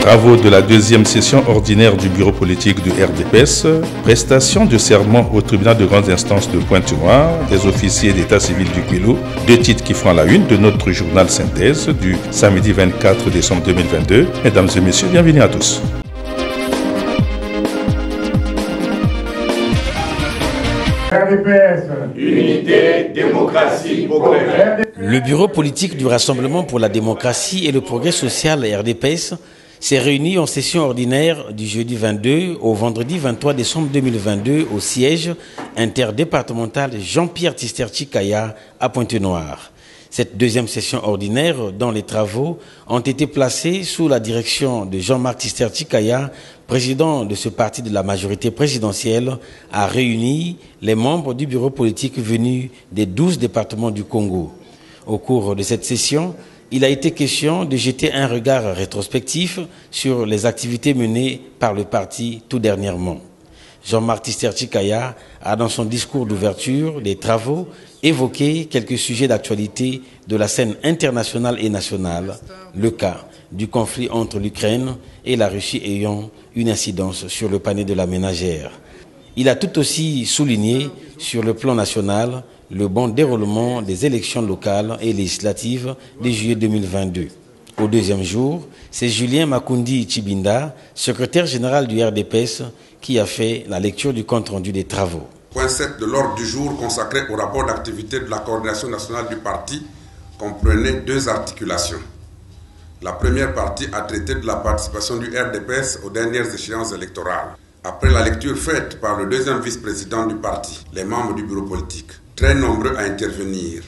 Travaux de la deuxième session ordinaire du bureau politique du RDPS, prestation de serment au tribunal de grande instance de Pointe-Noire des officiers d'état civil du Kouilou, deux titres qui font la une de notre journal Synthèse du samedi 24 décembre 2022. Mesdames et messieurs, bienvenue à tous. RDPS, unité, démocratie, progrès. Le bureau politique du Rassemblement pour la démocratie et le progrès social RDPS s'est réuni en session ordinaire du jeudi 22 au vendredi 23 décembre 2022 au siège interdépartemental Jean-Pierre Tisterti-Kaya à Pointe-Noire. Cette deuxième session ordinaire, dont les travaux ont été placés sous la direction de Jean-Marc Tisterti-Kaya, président de ce parti de la majorité présidentielle, a réuni les membres du bureau politique venus des 12 départements du Congo. Au cours de cette session, il a été question de jeter un regard rétrospectif sur les activités menées par le parti tout dernièrement. Jean-Marc Tisterti-Kaya a, dans son discours d'ouverture des travaux, évoqué quelques sujets d'actualité de la scène internationale et nationale, le cas du conflit entre l'Ukraine et la Russie ayant une incidence sur le panier de la ménagère. Il a tout aussi souligné, sur le plan national, le bon déroulement des élections locales et législatives de juillet 2022. Au deuxième jour, c'est Julien Makundi Chibinda, secrétaire général du RDPS, qui a fait la lecture du compte-rendu des travaux. Point 7 de l'ordre du jour consacré au rapport d'activité de la coordination nationale du parti comprenait deux articulations. La première partie a traité de la participation du RDPS aux dernières échéances électorales. Après la lecture faite par le deuxième vice-président du parti, les membres du bureau politique, très nombreux à intervenir,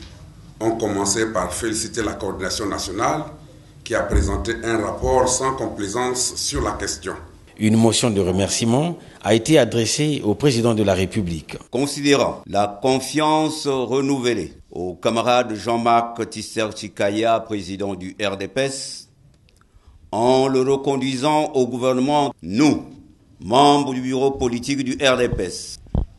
ont commencé par féliciter la coordination nationale qui a présenté un rapport sans complaisance sur la question. Une motion de remerciement a été adressée au président de la République. Considérant la confiance renouvelée au camarade Jean-Marc Tisterti-Kaya, président du RDPS, en le reconduisant au gouvernement, nous, membres du bureau politique du RDPS,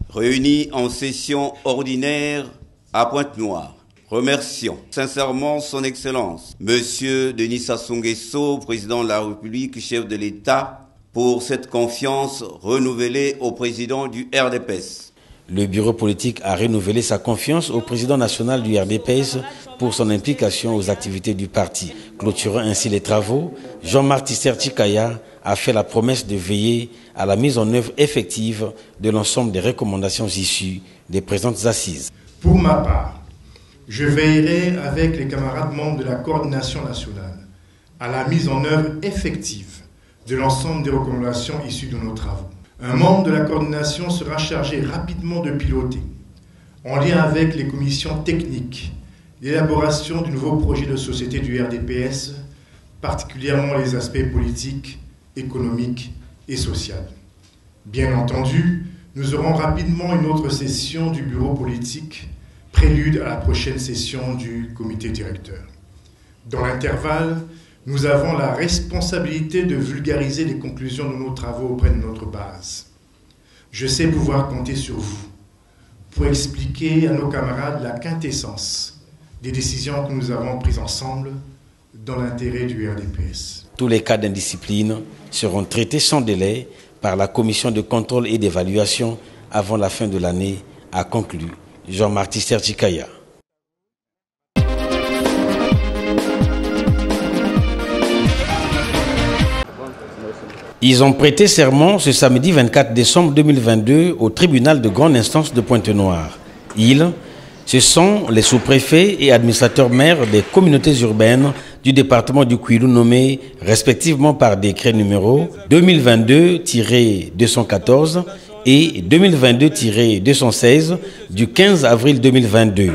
réunis en session ordinaire à Pointe-Noire, remercions sincèrement son Excellence, Monsieur Denis Sassou Nguesso, président de la République, chef de l'État, pour cette confiance renouvelée au président du RDPS. Le bureau politique a renouvelé sa confiance au président national du RDPS pour son implication aux activités du parti. Clôturant ainsi les travaux, Jean-Marc Tisterti-Kaya a fait la promesse de veiller à la mise en œuvre effective de l'ensemble des recommandations issues des présentes assises. Pour ma part, je veillerai avec les camarades membres de la coordination nationale à la mise en œuvre effective de l'ensemble des recommandations issues de nos travaux. Un membre de la coordination sera chargé rapidement de piloter, en lien avec les commissions techniques, l'élaboration du nouveau projet de société du RDPS, particulièrement les aspects politiques, économiques et sociaux. Bien entendu, nous aurons rapidement une autre session du bureau politique, prélude à la prochaine session du comité directeur. Dans l'intervalle, nous avons la responsabilité de vulgariser les conclusions de nos travaux auprès de notre base. Je sais pouvoir compter sur vous pour expliquer à nos camarades la quintessence des décisions que nous avons prises ensemble dans l'intérêt du RDPS. Tous les cas d'indiscipline seront traités sans délai par la commission de contrôle et d'évaluation avant la fin de l'année, a conclu Jean-Marc Tisterti-Kaya. Ils ont prêté serment ce samedi 24 décembre 2022 au tribunal de grande instance de Pointe-Noire. Ce sont les sous-préfets et administrateurs maires des communautés urbaines du département du Kouilou nommés respectivement par décret numéro 2022-214 et 2022-216 du 15 avril 2022.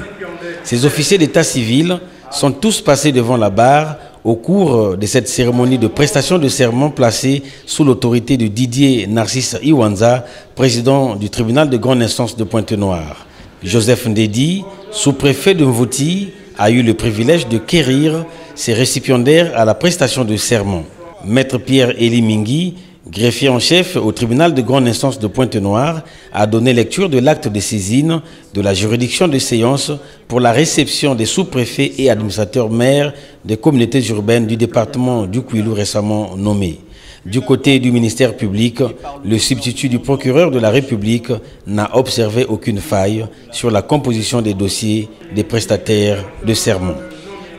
Ces officiers d'état civil sont tous passés devant la barre au cours de cette cérémonie de prestation de serment placée sous l'autorité de Didier Narcisse Iwanza, président du tribunal de grande instance de Pointe-Noire. Joseph Ndedi, sous-préfet de Mvouti, a eu le privilège de quérir ses récipiendaires à la prestation de serment. Maître Pierre-Élie Mingui, greffier en chef au tribunal de grande instance de Pointe-Noire, a donné lecture de l'acte de saisine de la juridiction de séance pour la réception des sous-préfets et administrateurs maires des communautés urbaines du département du Kouilou récemment nommés. Du côté du ministère public, le substitut du procureur de la République n'a observé aucune faille sur la composition des dossiers des prestataires de serment.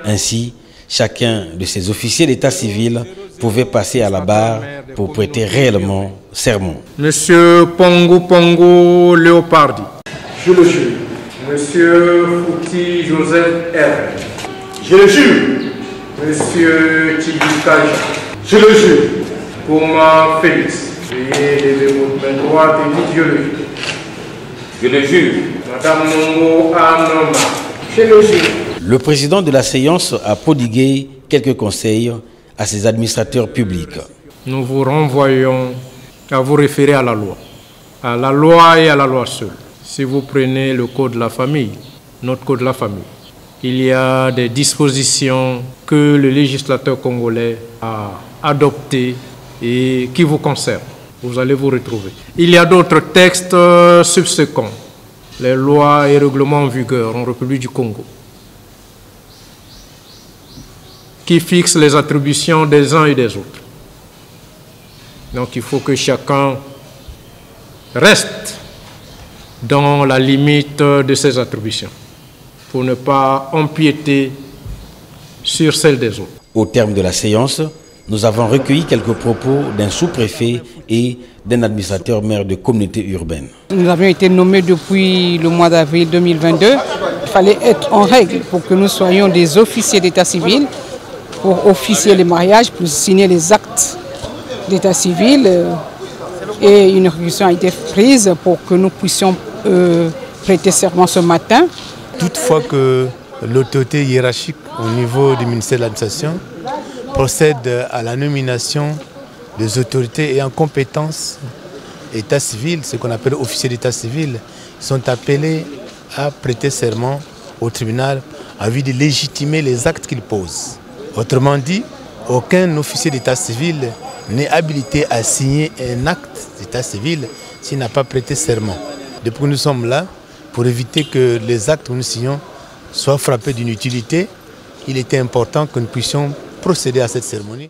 Ainsi, chacun de ces officiers d'état civil pouvait passer à la barre pour prêter réellement serment. Monsieur Pongo Léopardi. Je le jure. Monsieur Fouti Joseph R. Je le jure. Monsieur Tibikaja. Je le jure. Kouma Félix. Veuillez lever votre main droite et dites je le jure. Je le jure. Madame Mongo Anoma. Je le jure. Le président de la séance a prodigué quelques conseils à ses administrateurs publics. Nous vous renvoyons à vous référer à la loi et à la loi seule. Si vous prenez le code de la famille, notre code de la famille, il y a des dispositions que le législateur congolais a adoptées et qui vous concernent. Vous allez vous retrouver. Il y a d'autres textes subséquents, les lois et règlements en vigueur en République du Congo, qui fixent les attributions des uns et des autres. Donc il faut que chacun reste dans la limite de ses attributions pour ne pas empiéter sur celles des autres. Au terme de la séance, nous avons recueilli quelques propos d'un sous-préfet et d'un administrateur maire de communauté urbaine. Nous avions été nommés depuis le mois d'avril 2022. Il fallait être en règle pour que nous soyons des officiers d'état civil, pour officier les mariages, pour signer les actes d'état civil. Et une résolution a été prise pour que nous puissions prêter serment ce matin. Toutefois que l'autorité hiérarchique au niveau du ministère de l'administration procède à la nomination des autorités ayant compétence état civil, ce qu'on appelle officiers d'état civil, sont appelés à prêter serment au tribunal en vue de légitimer les actes qu'ils posent. Autrement dit, aucun officier d'état civil n'est habilité à signer un acte d'état civil s'il n'a pas prêté serment. Depuis que nous sommes là, pour éviter que les actes que nous signons soient frappés d'une utilité, il était important que nous puissions procéder à cette cérémonie.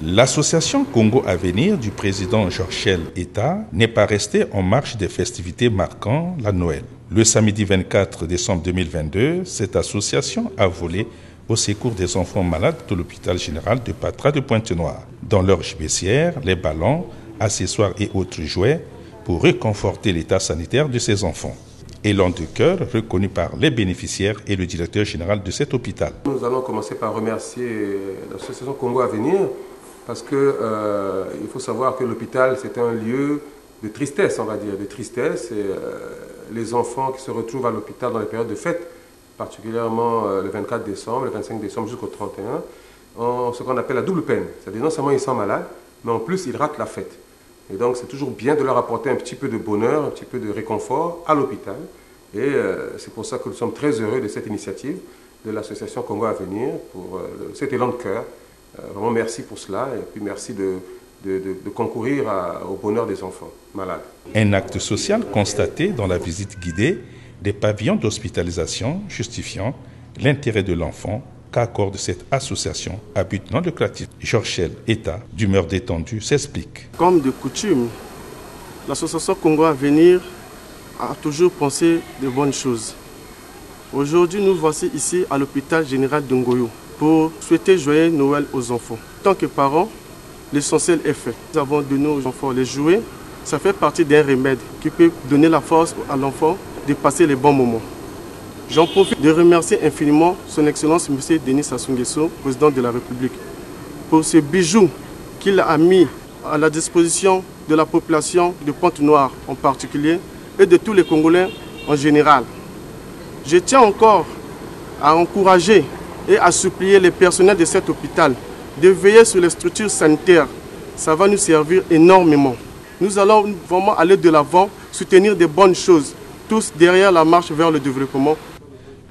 L'association Congo Avenir du président Jorchel Eta n'est pas restée en marge des festivités marquant la Noël. Le samedi 24 décembre 2022, cette association a volé au secours des enfants malades de l'hôpital général de Patra de Pointe-Noire. Dans leurs gibecières, les ballons, accessoires et autres jouets pour réconforter l'état sanitaire de ces enfants. Élan de cœur reconnu par les bénéficiaires et le directeur général de cet hôpital. Nous allons commencer par remercier l'association Congo Avenir parce que il faut savoir que l'hôpital c'est un lieu de tristesse, on va dire, de tristesse. Et les enfants qui se retrouvent à l'hôpital dans les périodes de fête, particulièrement le 24 décembre, le 25 décembre jusqu'au 31, ont ce qu'on appelle la double peine. C'est-à-dire non seulement ils sont malades, mais en plus ils ratent la fête. Et donc c'est toujours bien de leur apporter un petit peu de bonheur, un petit peu de réconfort à l'hôpital. Et c'est pour ça que nous sommes très heureux de cette initiative de l'association Congo Avenir, pour cet élan de cœur. Vraiment merci pour cela et puis merci de concourir au bonheur des enfants malades. Un acte social constaté dans la visite guidée des pavillons d'hospitalisation justifiant l'intérêt de l'enfant qu'accorde cette association à but non lucratif. Jorchel Eta, d'humeur détendue, s'explique. Comme de coutume, l'association Congo Avenir a toujours pensé de bonnes choses. Aujourd'hui, nous voici ici à l'hôpital général de Ngoyo pour souhaiter joyeux Noël aux enfants. En tant que parents, l'essentiel est fait. Nous avons donné aux enfants les jouets. Ça fait partie d'un remède qui peut donner la force à l'enfant de passer les bons moments. J'en profite de remercier infiniment son Excellence M. Denis Sassou Nguesso, président de la République, pour ce bijou qu'il a mis à la disposition de la population de Pointe-Noire en particulier et de tous les Congolais en général. Je tiens encore à encourager et à supplier les personnels de cet hôpital de veiller sur les structures sanitaires. Ça va nous servir énormément. Nous allons vraiment aller de l'avant, soutenir des bonnes choses, tous derrière la marche vers le développement.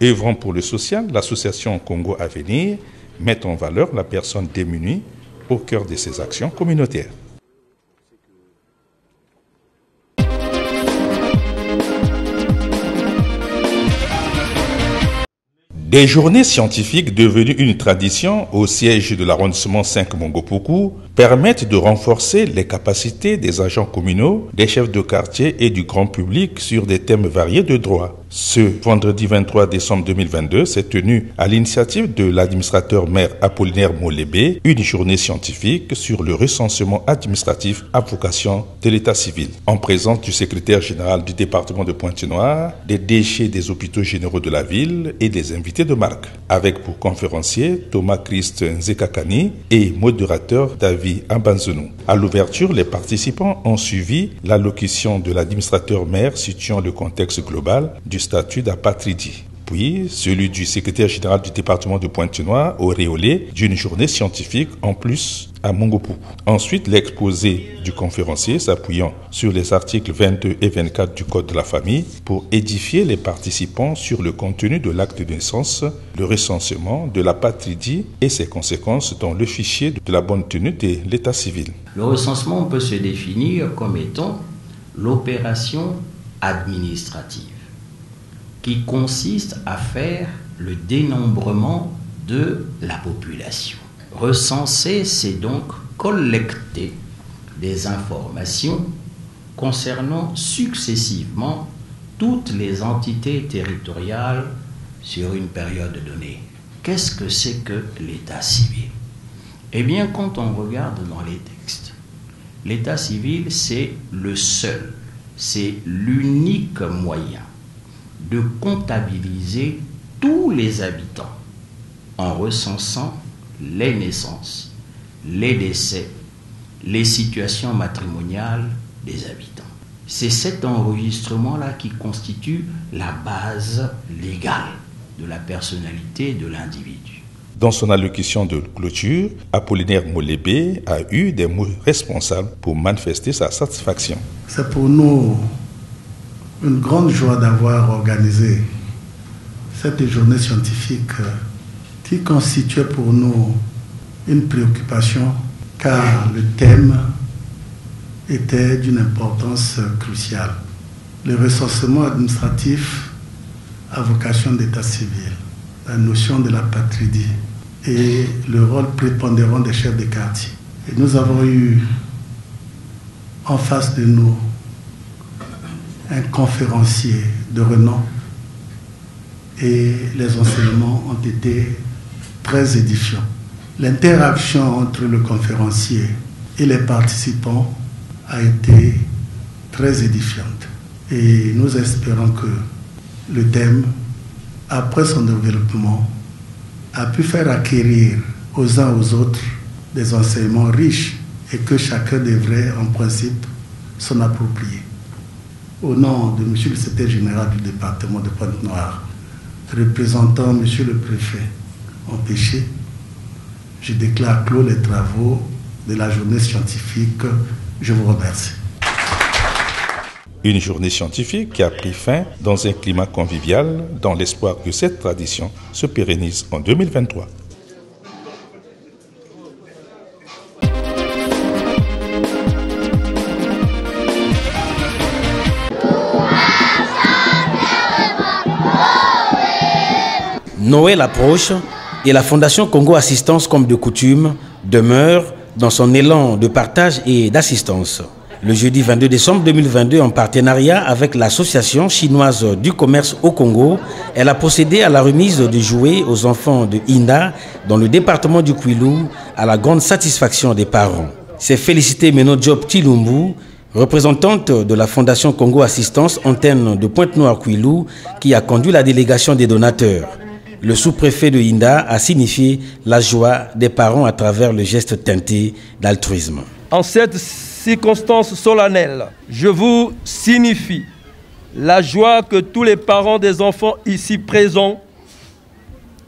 Œuvrant pour le social, l'association Congo Avenir met en valeur la personne démunie au cœur de ses actions communautaires. Des journées scientifiques devenues une tradition au siège de l'arrondissement 5 Mongopoku permettent de renforcer les capacités des agents communaux, des chefs de quartier et du grand public sur des thèmes variés de droit. Ce vendredi 23 décembre 2022 s'est tenu à l'initiative de l'administrateur maire Apollinaire Molébé une journée scientifique sur le recensement administratif à vocation de l'état civil, en présence du secrétaire général du département de Pointe-Noire, des DG des hôpitaux généraux de la ville et des invités de marque, avec pour conférencier Thomas Christ Nzekakani et modérateur David Ambanzonou. À l'ouverture, les participants ont suivi l'allocution de l'administrateur maire situant le contexte global du statut d'apatridie, puis celui du secrétaire général du département de Pointe-Noire, auréolé d'une journée scientifique en plus à Mongopoku. Ensuite, l'exposé du conférencier s'appuyant sur les articles 22 et 24 du Code de la famille pour édifier les participants sur le contenu de l'acte de naissance, le recensement de l'apatridie et ses conséquences dans le fichier de la bonne tenue de l'état civil. Le recensement peut se définir comme étant l'opération administrative qui consiste à faire le dénombrement de la population. Recenser, c'est donc collecter des informations concernant successivement toutes les entités territoriales sur une période donnée. Qu'est-ce que c'est que l'état civil? Eh bien, quand on regarde dans les textes, l'état civil, c'est le seul, c'est l'unique moyen de comptabiliser tous les habitants en recensant les naissances, les décès, les situations matrimoniales des habitants. C'est cet enregistrement-là qui constitue la base légale de la personnalité de l'individu. Dans son allocution de clôture, Apollinaire Molébé a eu des mots responsables pour manifester sa satisfaction. C'est pour nous une grande joie d'avoir organisé cette journée scientifique qui constituait pour nous une préoccupation car le thème était d'une importance cruciale. Le recensement administratif à vocation d'état civil, la notion de l'apatridie et le rôle prépondérant des chefs de quartier. Et nous avons eu en face de nous un conférencier de renom et les enseignements ont été très édifiants. L'interaction entre le conférencier et les participants a été très édifiante et nous espérons que le thème, après son développement, a pu faire acquérir aux uns aux autres des enseignements riches et que chacun devrait en principe s'en approprier. Au nom de M. le secrétaire général du département de Pointe-Noire, représentant M. le préfet empêché, je déclare clos les travaux de la journée scientifique. Je vous remercie. Une journée scientifique qui a pris fin dans un climat convivial, dans l'espoir que cette tradition se pérennise en 2023. Noël approche et la Fondation Congo Assistance, comme de coutume, demeure dans son élan de partage et d'assistance. Le jeudi 22 décembre 2022, en partenariat avec l'Association chinoise du commerce au Congo, elle a procédé à la remise de jouets aux enfants de Inda dans le département du Kwilu, à la grande satisfaction des parents. C'est Félicité Meno Diop Tilumbu, représentante de la Fondation Congo Assistance, antenne de Pointe-Noire Kwilu, qui a conduit la délégation des donateurs. Le sous-préfet de Inda a signifié la joie des parents à travers le geste teinté d'altruisme. En cette circonstance solennelle, je vous signifie la joie que tous les parents des enfants ici présents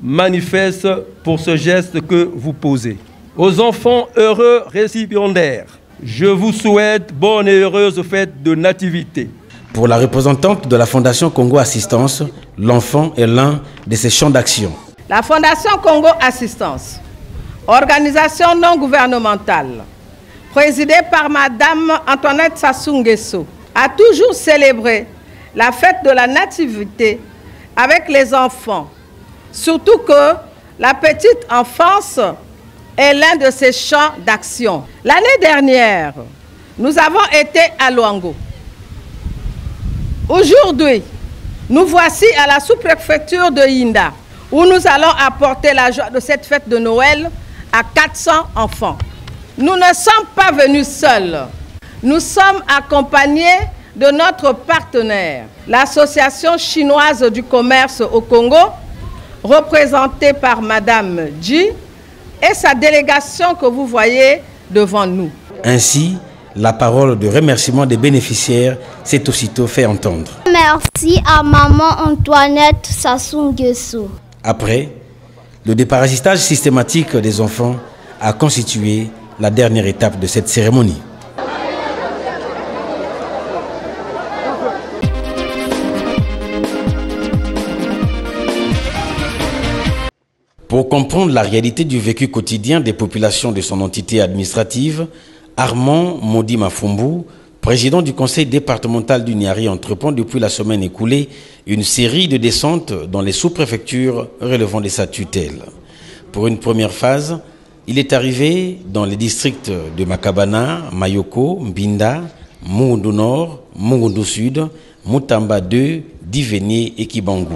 manifestent pour ce geste que vous posez. Aux enfants heureux récipiendaires, je vous souhaite bonne et heureuse fête de nativité. Pour la représentante de la Fondation Congo Assistance, l'enfant est l'un de ses champs d'action. La Fondation Congo Assistance, organisation non gouvernementale, présidée par Madame Antoinette Sassou Nguesso, a toujours célébré la fête de la nativité avec les enfants, Surtout que la petite enfance est l'un de ses champs d'action. L'année dernière, nous avons été à Luango. Aujourd'hui, nous voici à la sous-préfecture de Inda, où nous allons apporter la joie de cette fête de Noël à 400 enfants. Nous ne sommes pas venus seuls. Nous sommes accompagnés de notre partenaire, l'Association chinoise du commerce au Congo, représentée par Madame Ji, et sa délégation que vous voyez devant nous. Ainsi, la parole de remerciement des bénéficiaires s'est aussitôt fait entendre. Merci à maman Antoinette Sassou Nguesso. Après, le déparasitage systématique des enfants a constitué la dernière étape de cette cérémonie. Pour comprendre la réalité du vécu quotidien des populations de son entité administrative, Armand Modi Mafumbu, président du conseil départemental du Niari, entreprend depuis la semaine écoulée une série de descentes dans les sous-préfectures relevant de sa tutelle. Pour une première phase, il est arrivé dans les districts de Makabana, Mayoko, Mbinda, Mungundu Nord, Mungundu Sud, Mutamba 2, Divénié et Kibangu.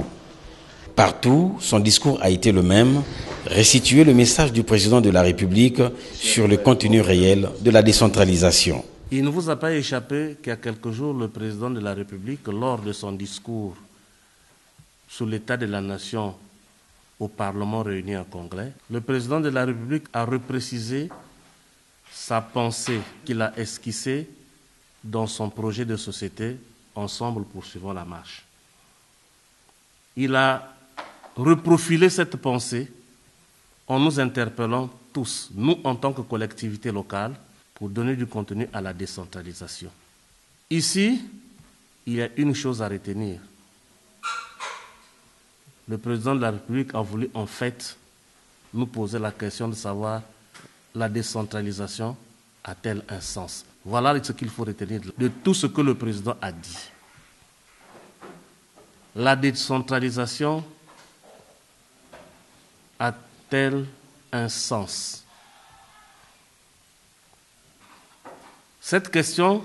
Partout, son discours a été le même, restituer le message du président de la République sur le contenu réel de la décentralisation. Il ne vous a pas échappé qu'il y a quelques jours, le président de la République, lors de son discours sur l'état de la nation au Parlement réuni en Congrès, le président de la République a reprécisé sa pensée qu'il a esquissée dans son projet de société « Ensemble poursuivons la marche ». Il a reprofilé cette pensée en nous interpellant tous, nous en tant que collectivité locale, pour donner du contenu à la décentralisation. Ici, il y a une chose à retenir. Le président de la République a voulu en fait nous poser la question de savoir la décentralisation a-t-elle un sens? Voilà ce qu'il faut retenir de tout ce que le président a dit. La décentralisation a-t-elle un sens? Cette question,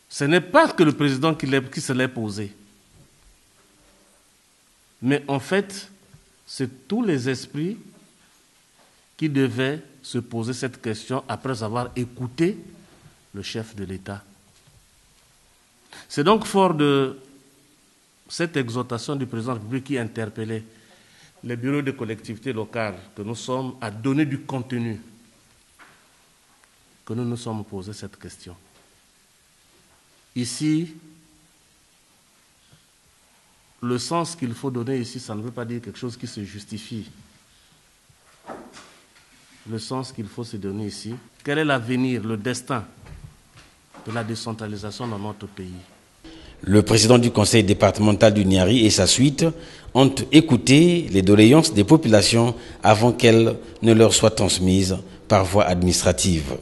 ce n'est pas que le président qui se l'est posée. Mais en fait, c'est tous les esprits qui devaient se poser cette question après avoir écouté le chef de l'État. C'est donc fort de cette exhortation du président de la République qui interpellait les bureaux de collectivités locales que nous sommes à donner du contenu que nous nous sommes posé cette question. Ici, le sens qu'il faut donner ici, ça ne veut pas dire quelque chose qui se justifie. Le sens qu'il faut se donner ici, quel est l'avenir, le destin de la décentralisation dans notre pays? Le président du conseil départemental du Niari et sa suite ont écouté les doléances des populations avant qu'elles ne leur soient transmises par voie administrative.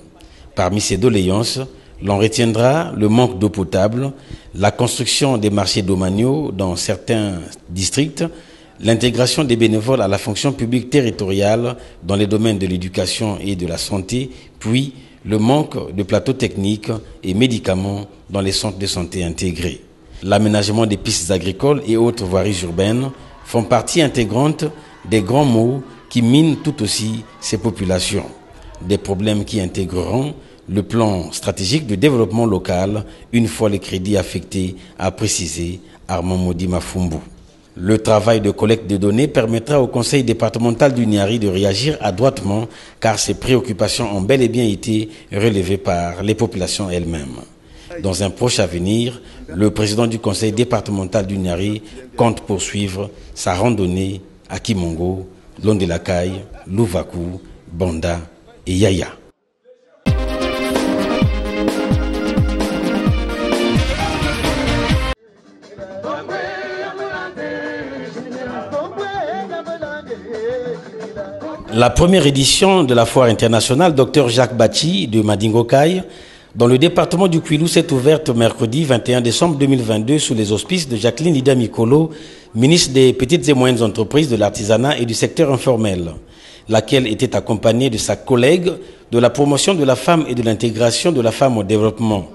Parmi ces doléances, l'on retiendra le manque d'eau potable, la construction des marchés domaniaux dans certains districts, l'intégration des bénévoles à la fonction publique territoriale dans les domaines de l'éducation et de la santé, puis le manque de plateaux techniques et médicaments dans les centres de santé intégrés. L'aménagement des pistes agricoles et autres voiries urbaines font partie intégrante des grands maux qui minent tout aussi ces populations. Des problèmes qui intégreront le plan stratégique de développement local une fois les crédits affectés, a précisé Armand Modi Mafumbu. Le travail de collecte de données permettra au conseil départemental du Niari de réagir adroitement car ces préoccupations ont bel et bien été relevées par les populations elles-mêmes. Dans un proche avenir, le président du conseil départemental du Niari compte poursuivre sa randonnée à Kimongo, Londelakaï, Louvakou, Banda et Yaya. La première édition de la foire internationale Dr Jacques Bachi de Madingokai Dans le département du Kwilu, s'est ouverte mercredi 21 décembre 2022 sous les auspices de Jacqueline Lydia Mikolo, ministre des Petites et Moyennes Entreprises, de l'Artisanat et du secteur informel, laquelle était accompagnée de sa collègue de la promotion de la femme et de l'intégration de la femme au développement.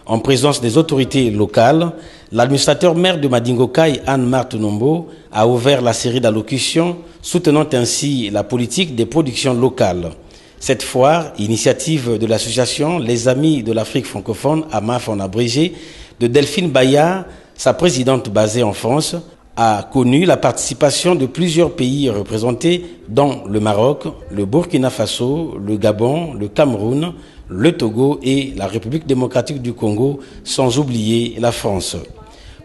En présence des autorités locales, l'administrateur maire de Madingokai, Anne-Marthe Nombo, a ouvert la série d'allocutions soutenant ainsi la politique des productions locales. Cette foire, initiative de l'association Les Amis de l'Afrique francophone, AMAF en abrégé, de Delphine Bayard, sa présidente basée en France, a connu la participation de plusieurs pays représentés, dont le Maroc, le Burkina Faso, le Gabon, le Cameroun, le Togo et la République démocratique du Congo, sans oublier la France.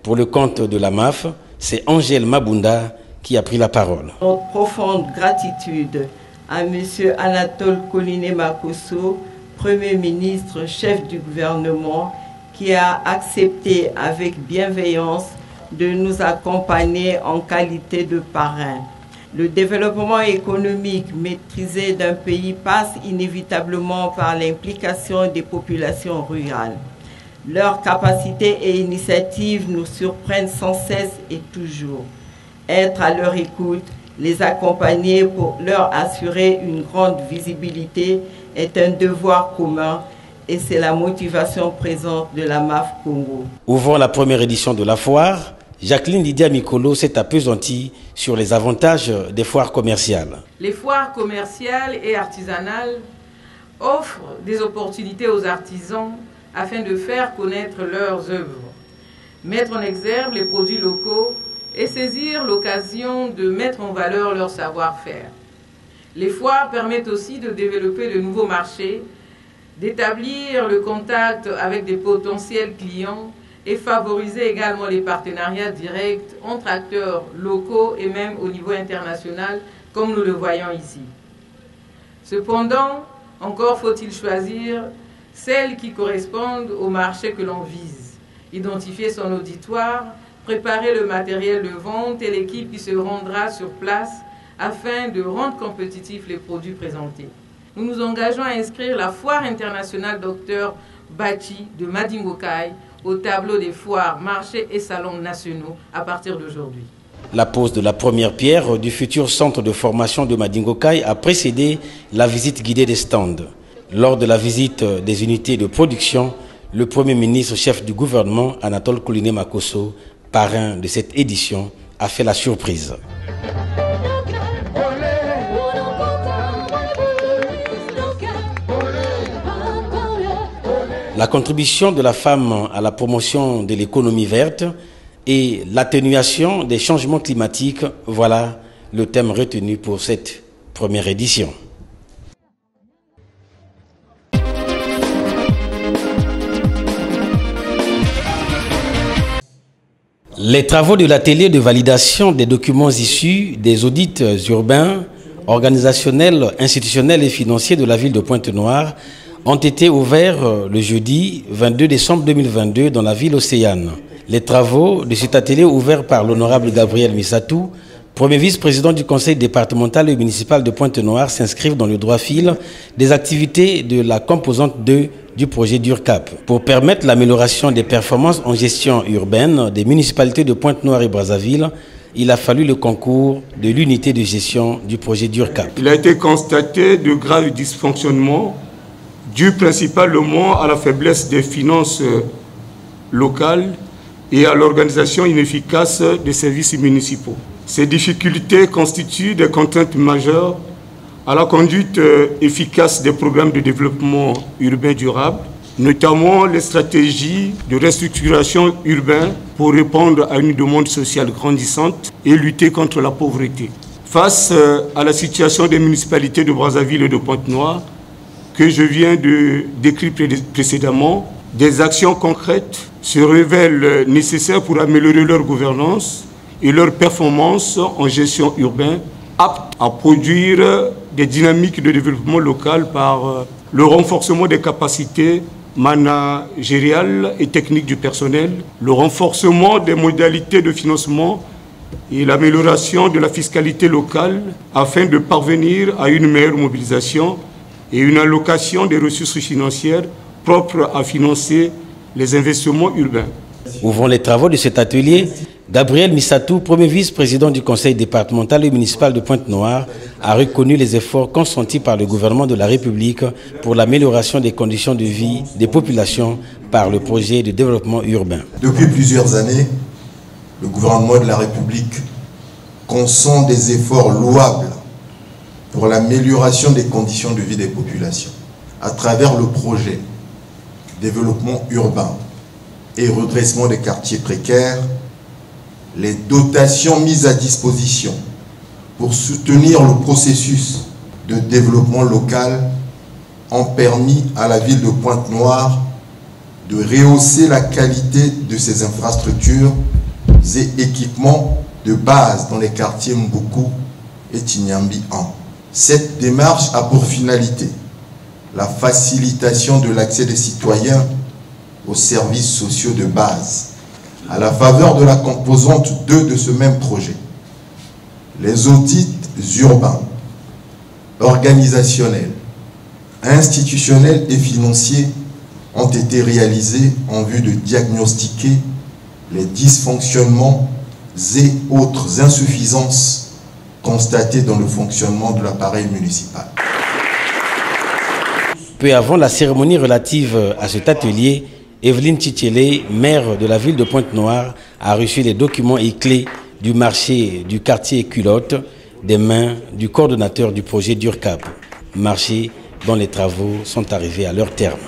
Pour le compte de l'AMAF, c'est Angèle Mabunda qui a pris la parole. Notre profonde gratitude à M. Anatole Koliné Makosso, Premier ministre, chef du gouvernement, qui a accepté avec bienveillance de nous accompagner en qualité de parrain. Le développement économique maîtrisé d'un pays passe inévitablement par l'implication des populations rurales. Leurs capacités et initiatives nous surprennent sans cesse et toujours. Être à leur écoute, les accompagner pour leur assurer une grande visibilité est un devoir commun et c'est la motivation présente de la MAF Congo. Ouvrant la première édition de la foire, Jacqueline Lydia Mikolo s'est appesantie sur les avantages des foires commerciales. Les foires commerciales et artisanales offrent des opportunités aux artisans afin de faire connaître leurs œuvres, mettre en exergue les produits locaux et saisir l'occasion de mettre en valeur leur savoir-faire. Les foires permettent aussi de développer de nouveaux marchés, d'établir le contact avec des potentiels clients et favoriser également les partenariats directs entre acteurs locaux et même au niveau international, comme nous le voyons ici. Cependant, encore faut-il choisir celles qui correspondent au marché que l'on vise, identifier son auditoire, préparer le matériel de vente et l'équipe qui se rendra sur place afin de rendre compétitifs les produits présentés. Nous nous engageons à inscrire la foire internationale Dr Bachi de Madingokai au tableau des foires, marchés et salons nationaux à partir d'aujourd'hui. La pose de la première pierre du futur centre de formation de Madingokai a précédé la visite guidée des stands. Lors de la visite des unités de production, le Premier ministre chef du gouvernement, Anatole Koliné Makosso, parrain de cette édition, a fait la surprise. La contribution de la femme à la promotion de l'économie verte et l'atténuation des changements climatiques, voilà le thème retenu pour cette première édition. Les travaux de l'atelier de validation des documents issus des audits urbains, organisationnels, institutionnels et financiers de la ville de Pointe-Noire ont été ouverts le jeudi 22 décembre 2022 dans la ville océane. Les travaux de cet atelier ouverts par l'honorable Gabriel Misatou, premier vice-président du conseil départemental et municipal de Pointe-Noire, s'inscrivent dans le droit fil des activités de la composante 2 du projet d'URCAP. Pour permettre l'amélioration des performances en gestion urbaine des municipalités de Pointe-Noire et Brazzaville, il a fallu le concours de l'unité de gestion du projet d'URCAP. Il a été constaté de graves dysfonctionnements dû principalement à la faiblesse des finances locales et à l'organisation inefficace des services municipaux. Ces difficultés constituent des contraintes majeures à la conduite efficace des programmes de développement urbain durable, notamment les stratégies de restructuration urbaine pour répondre à une demande sociale grandissante et lutter contre la pauvreté. Face à la situation des municipalités de Brazzaville et de Pointe-Noire, que je viens de décrire précédemment, des actions concrètes se révèlent nécessaires pour améliorer leur gouvernance et leur performance en gestion urbaine, aptes à produire des dynamiques de développement local par le renforcement des capacités managériales et techniques du personnel, le renforcement des modalités de financement et l'amélioration de la fiscalité locale afin de parvenir à une meilleure mobilisation et une allocation des ressources financières propres à financer les investissements urbains. Ouvrant les travaux de cet atelier, Gabriel Missatou, premier vice-président du conseil départemental et municipal de Pointe-Noire, a reconnu les efforts consentis par le gouvernement de la République pour l'amélioration des conditions de vie des populations par le projet de développement urbain. Depuis plusieurs années, le gouvernement de la République consent des efforts louables pour l'amélioration des conditions de vie des populations à travers le projet développement urbain et redressement des quartiers précaires. Les dotations mises à disposition pour soutenir le processus de développement local ont permis à la ville de Pointe-Noire de rehausser la qualité de ses infrastructures et équipements de base dans les quartiers Mboukou et Tinyambi 1. Cette démarche a pour finalité la facilitation de l'accès des citoyens aux services sociaux de base, à la faveur de la composante 2 de ce même projet. Les audits urbains, organisationnels, institutionnels et financiers ont été réalisés en vue de diagnostiquer les dysfonctionnements et autres insuffisances constatées dans le fonctionnement de l'appareil municipal. Peu avant la cérémonie relative à cet atelier, Evelyne Tchitchele, maire de la ville de Pointe-Noire, a reçu les documents et clés du marché du quartier Culotte des mains du coordonnateur du projet d'URCAP, marché dont les travaux sont arrivés à leur terme.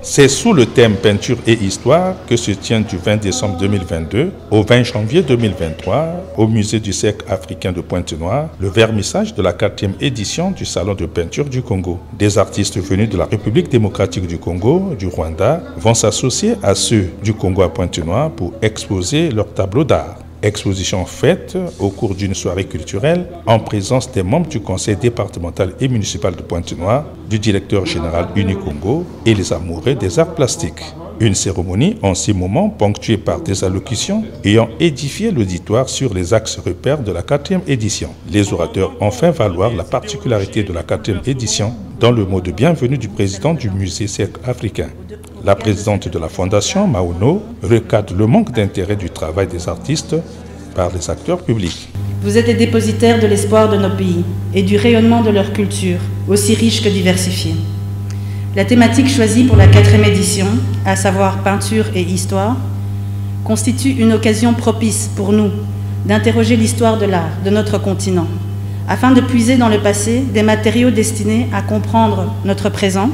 C'est sous le thème Peinture et Histoire que se tient du 20 décembre 2022 au 20 janvier 2023 au musée du siècle africain de Pointe-Noire le vernissage de la 4e édition du Salon de peinture du Congo. Des artistes venus de la République démocratique du Congo, du Rwanda, vont s'associer à ceux du Congo à Pointe-Noire pour exposer leurs tableaux d'art. Exposition faite au cours d'une soirée culturelle en présence des membres du conseil départemental et municipal de Pointe-Noire, du directeur général Unicongo et les amoureux des arts plastiques. Une cérémonie en 6 moments ponctuée par des allocutions ayant édifié l'auditoire sur les axes repères de la 4e édition. Les orateurs ont fait valoir la particularité de la 4e édition dans le mot de bienvenue du président du musée siècle africain. La présidente de la fondation, Maono, recadre le manque d'intérêt du travail des artistes par les acteurs publics. Vous êtes les dépositaires de l'espoir de nos pays et du rayonnement de leur culture, aussi riche que diversifiée. La thématique choisie pour la 4e édition, à savoir peinture et histoire, constitue une occasion propice pour nous d'interroger l'histoire de l'art de notre continent, afin de puiser dans le passé des matériaux destinés à comprendre notre présent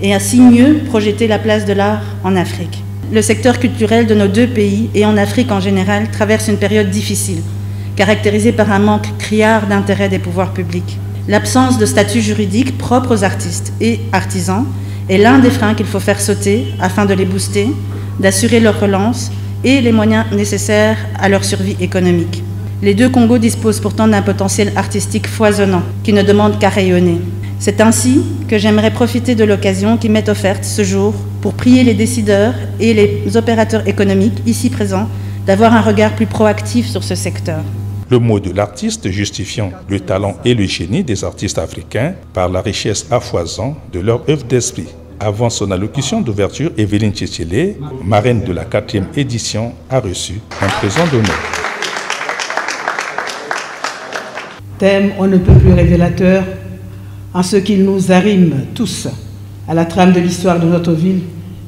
et ainsi mieux projeter la place de l'art en Afrique. Le secteur culturel de nos 2 pays et en Afrique en général traverse une période difficile, caractérisée par un manque criard d'intérêt des pouvoirs publics. L'absence de statut juridique propre aux artistes et artisans est l'un des freins qu'il faut faire sauter afin de les booster, d'assurer leur relance et les moyens nécessaires à leur survie économique. Les 2 Congos disposent pourtant d'un potentiel artistique foisonnant qui ne demande qu'à rayonner. C'est ainsi que j'aimerais profiter de l'occasion qui m'est offerte ce jour pour prier les décideurs et les opérateurs économiques ici présents d'avoir un regard plus proactif sur ce secteur. Le mot de l'artiste justifiant le talent et le génie des artistes africains par la richesse à foison de leur œuvre d'esprit. Avant son allocution d'ouverture, Evelyne Tchitchele, marraine de la 4e édition, a reçu un présent d'honneur. Thème on ne peut plus révélateur en ce qu'il nous arrime tous à la trame de l'histoire de notre ville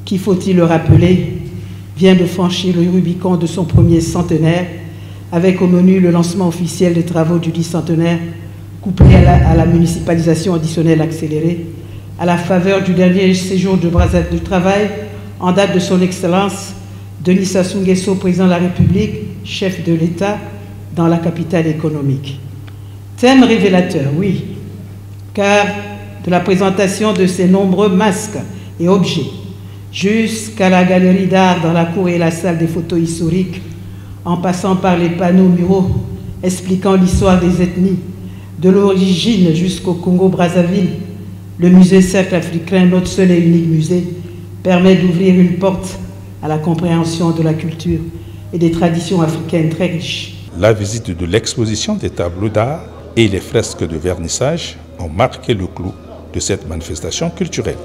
qui, faut-il le rappeler, vient de franchir le Rubicon de son premier centenaire avec au menu le lancement officiel des travaux du 10 centenaire couplé à la municipalisation additionnelle accélérée à la faveur du dernier séjour de Brazzaville du travail en date de son Excellence Denis Sassou Nguesso, président de la République, chef de l'État dans la capitale économique. Thème révélateur, oui, car de la présentation de ces nombreux masques et objets jusqu'à la galerie d'art dans la cour et la salle des photos historiques, en passant par les panneaux muraux expliquant l'histoire des ethnies, de l'origine jusqu'au Congo-Brazzaville, le musée Cercle africain, notre seul et unique musée, permet d'ouvrir une porte à la compréhension de la culture et des traditions africaines très riches. La visite de l'exposition des tableaux d'art et les fresques de vernissage ont marqué le clou de cette manifestation culturelle.